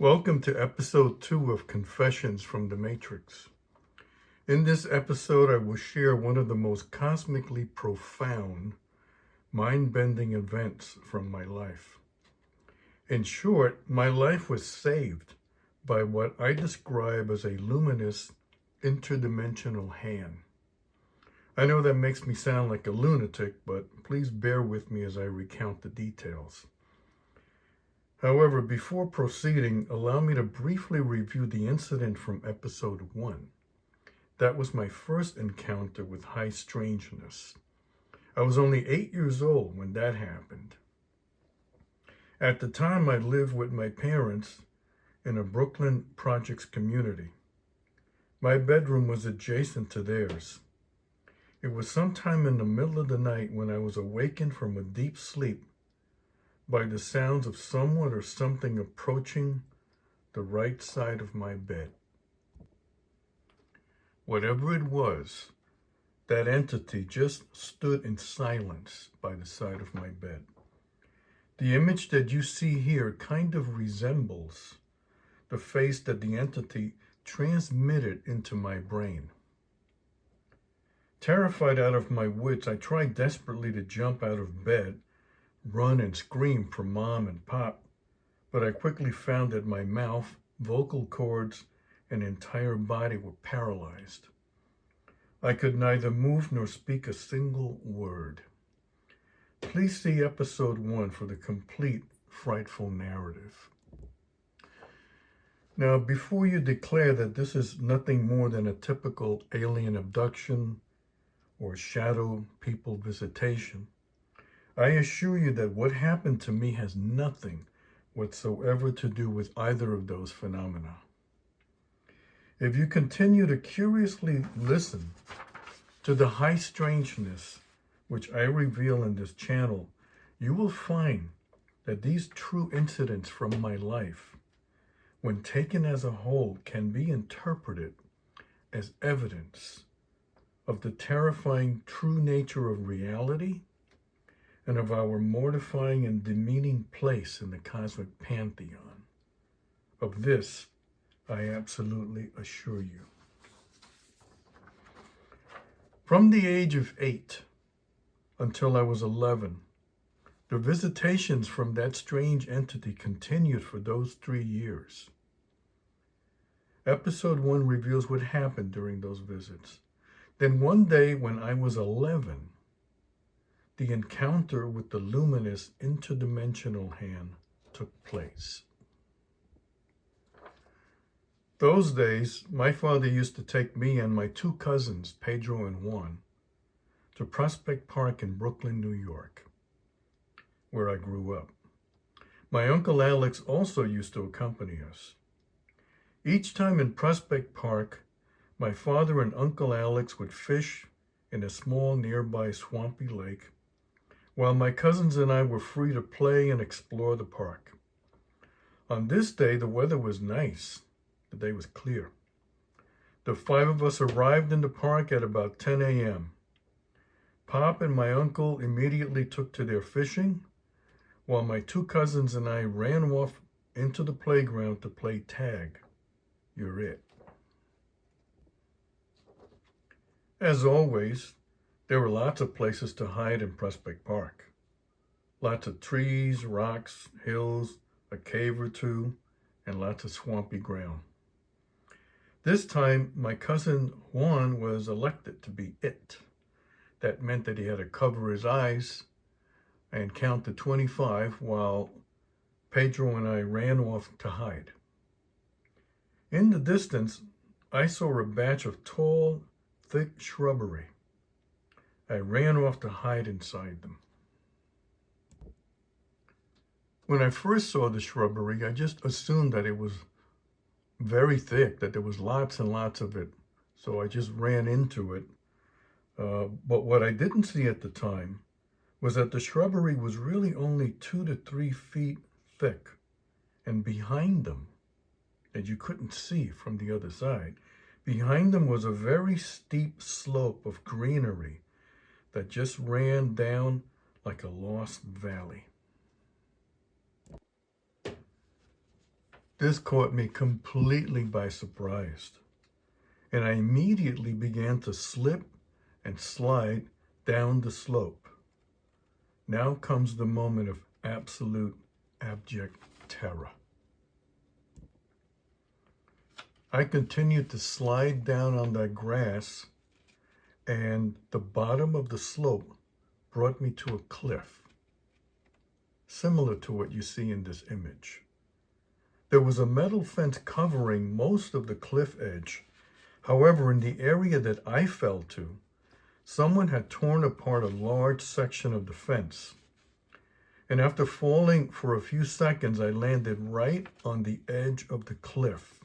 Welcome to episode 2 of Confessions from the Matrix. In this episode, I will share one of the most cosmically profound, mind-bending events from my life. In short, my life was saved by what I describe as a luminous, interdimensional hand. I know that makes me sound like a lunatic, but please bear with me as I recount the details. However, before proceeding, allow me to briefly review the incident from episode 1. That was my first encounter with high strangeness. I was only 8 years old when that happened. At the time, I lived with my parents in a Brooklyn projects community. My bedroom was adjacent to theirs. It was sometime in the middle of the night when I was awakened from a deep sleep by the sounds of someone or something approaching the right side of my bed. Whatever it was, that entity just stood in silence by the side of my bed. The image that you see here kind of resembles the face that the entity transmitted into my brain. Terrified out of my wits, I tried desperately to jump out of bed, run and scream for Mom and Pop, but I quickly found that my mouth, vocal cords, and entire body were paralyzed. I could neither move nor speak a single word. Please see episode 1 for the complete frightful narrative. Now, before you declare that this is nothing more than a typical alien abduction or shadow people visitation, I assure you that what happened to me has nothing whatsoever to do with either of those phenomena. If you continue to curiously listen to the high strangeness which I reveal in this channel, you will find that these true incidents from my life, when taken as a whole, can be interpreted as evidence of the terrifying true nature of reality and of our mortifying and demeaning place in the cosmic pantheon. Of this, I absolutely assure you. From the age of 8 until I was 11, the visitations from that strange entity continued for those 3 years. Episode 1 reveals what happened during those visits. Then one day when I was 11, the encounter with the luminous interdimensional hand took place. Those days, my father used to take me and my 2 cousins, Pedro and Juan, to Prospect Park in Brooklyn, New York, where I grew up. My Uncle Alex also used to accompany us. Each time in Prospect Park, my father and Uncle Alex would fish in a small nearby swampy lake, while my cousins and I were free to play and explore the park. On this day, the weather was nice. The day was clear. The 5 of us arrived in the park at about 10 a.m. Pop and my uncle immediately took to their fishing, while my 2 cousins and I ran off into the playground to play tag. You're it. As always, there were lots of places to hide in Prospect Park. Lots of trees, rocks, hills, a cave or two, and lots of swampy ground. This time, my cousin Juan was elected to be it. That meant that he had to cover his eyes and count to 25 while Pedro and I ran off to hide. In the distance, I saw a batch of tall, thick shrubbery. I ran off to hide inside them. When I first saw the shrubbery, I just assumed that it was very thick, that there was lots and lots of it. So I just ran into it. But what I didn't see at the time was that the shrubbery was really only 2 to 3 feet thick. And behind them, that you couldn't see from the other side, behind them was a very steep slope of greenery that just ran down like a lost valley. This caught me completely by surprise, and I immediately began to slip and slide down the slope. Now comes the moment of absolute abject terror. I continued to slide down on that grass, and the bottom of the slope brought me to a cliff, similar to what you see in this image. There was a metal fence covering most of the cliff edge. However, in the area that I fell to, someone had torn apart a large section of the fence. And after falling for a few seconds, I landed right on the edge of the cliff,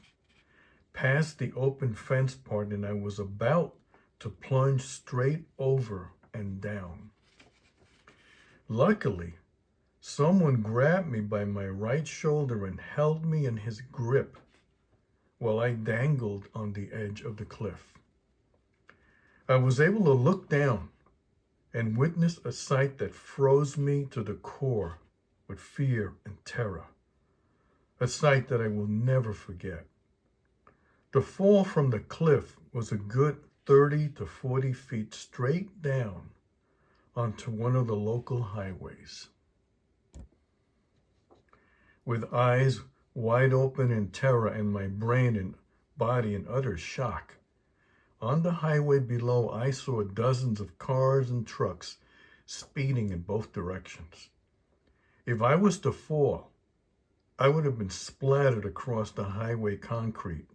past the open fence part, and I was about to plunge straight over and down. Luckily, someone grabbed me by my right shoulder and held me in his grip while I dangled on the edge of the cliff. I was able to look down and witness a sight that froze me to the core with fear and terror, a sight that I will never forget. The fall from the cliff was a good 30 to 40 feet straight down onto one of the local highways. With eyes wide open in terror and my brain and body in utter shock, on the highway below, I saw dozens of cars and trucks speeding in both directions. If I was to fall, I would have been splattered across the highway concrete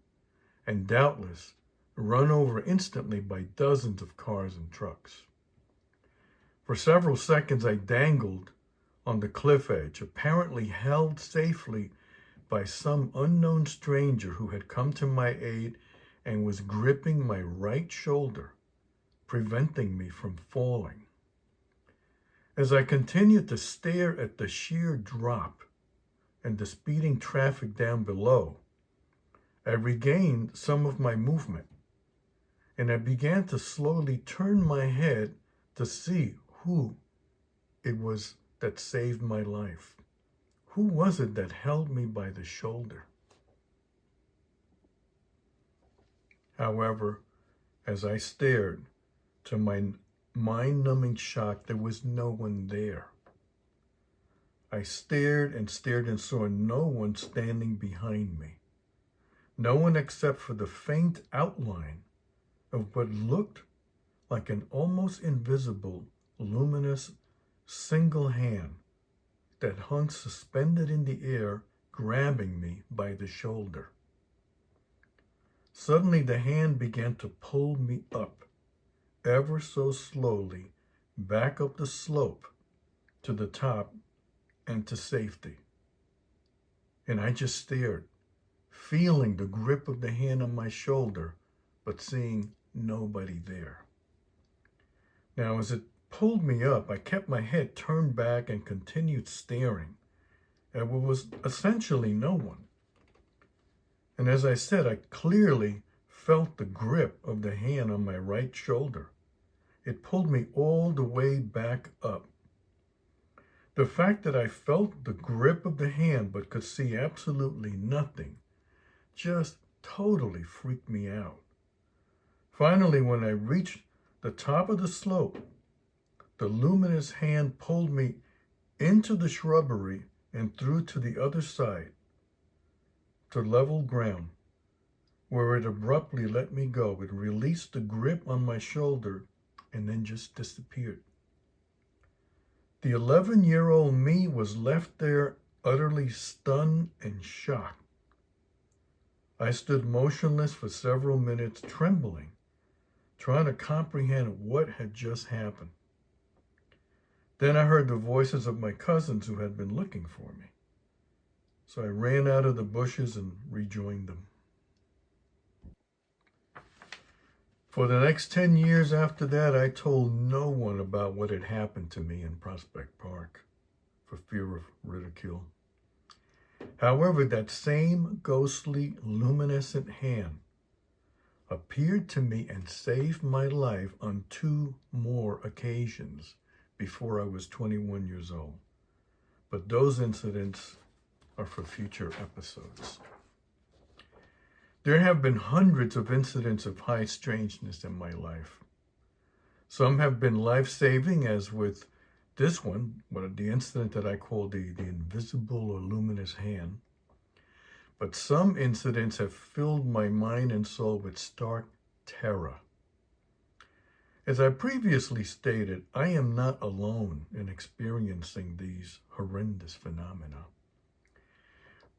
and doubtless run over instantly by dozens of cars and trucks. For several seconds, I dangled on the cliff edge, apparently held safely by some unknown stranger who had come to my aid and was gripping my right shoulder, preventing me from falling. As I continued to stare at the sheer drop and the speeding traffic down below, I regained some of my movement, and I began to slowly turn my head to see who it was that saved my life. Who was it that held me by the shoulder? However, as I stared, to my mind-numbing shock, there was no one there. I stared and saw no one standing behind me. No one except for the faint outline of what looked like an almost invisible, luminous, single hand that hung suspended in the air, grabbing me by the shoulder. Suddenly, the hand began to pull me up, ever so slowly, back up the slope to the top and to safety. And I just stared, feeling the grip of the hand on my shoulder, but seeing nobody there. Now, as it pulled me up, I kept my head turned back and continued staring at what was essentially no one. And as I said, I clearly felt the grip of the hand on my right shoulder. It pulled me all the way back up. The fact that I felt the grip of the hand but could see absolutely nothing just totally freaked me out. Finally, when I reached the top of the slope, the luminous hand pulled me into the shrubbery and through to the other side, to level ground, where it abruptly let me go. It released the grip on my shoulder and then just disappeared. The 11-year-old me was left there utterly stunned and shocked. I stood motionless for several minutes, trembling, trying to comprehend what had just happened. Then I heard the voices of my cousins who had been looking for me. So I ran out of the bushes and rejoined them. For the next 10 years after that, I told no one about what had happened to me in Prospect Park for fear of ridicule. However, that same ghostly, luminescent hand appeared to me and saved my life on 2 more occasions before I was 21 years old. But those incidents are for future episodes. There have been hundreds of incidents of high strangeness in my life. Some have been life-saving, as with this one, the incident that I call the invisible or luminous hand. But some incidents have filled my mind and soul with stark terror. As I previously stated, I am not alone in experiencing these horrendous phenomena.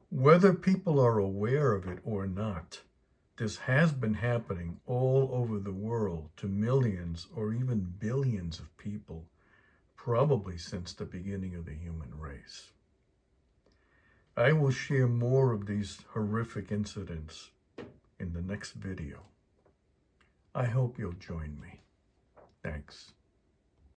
Whether people are aware of it or not, this has been happening all over the world to millions or even billions of people, probably since the beginning of the human race. I will share more of these horrific incidents in the next video. I hope you'll join me. Thanks.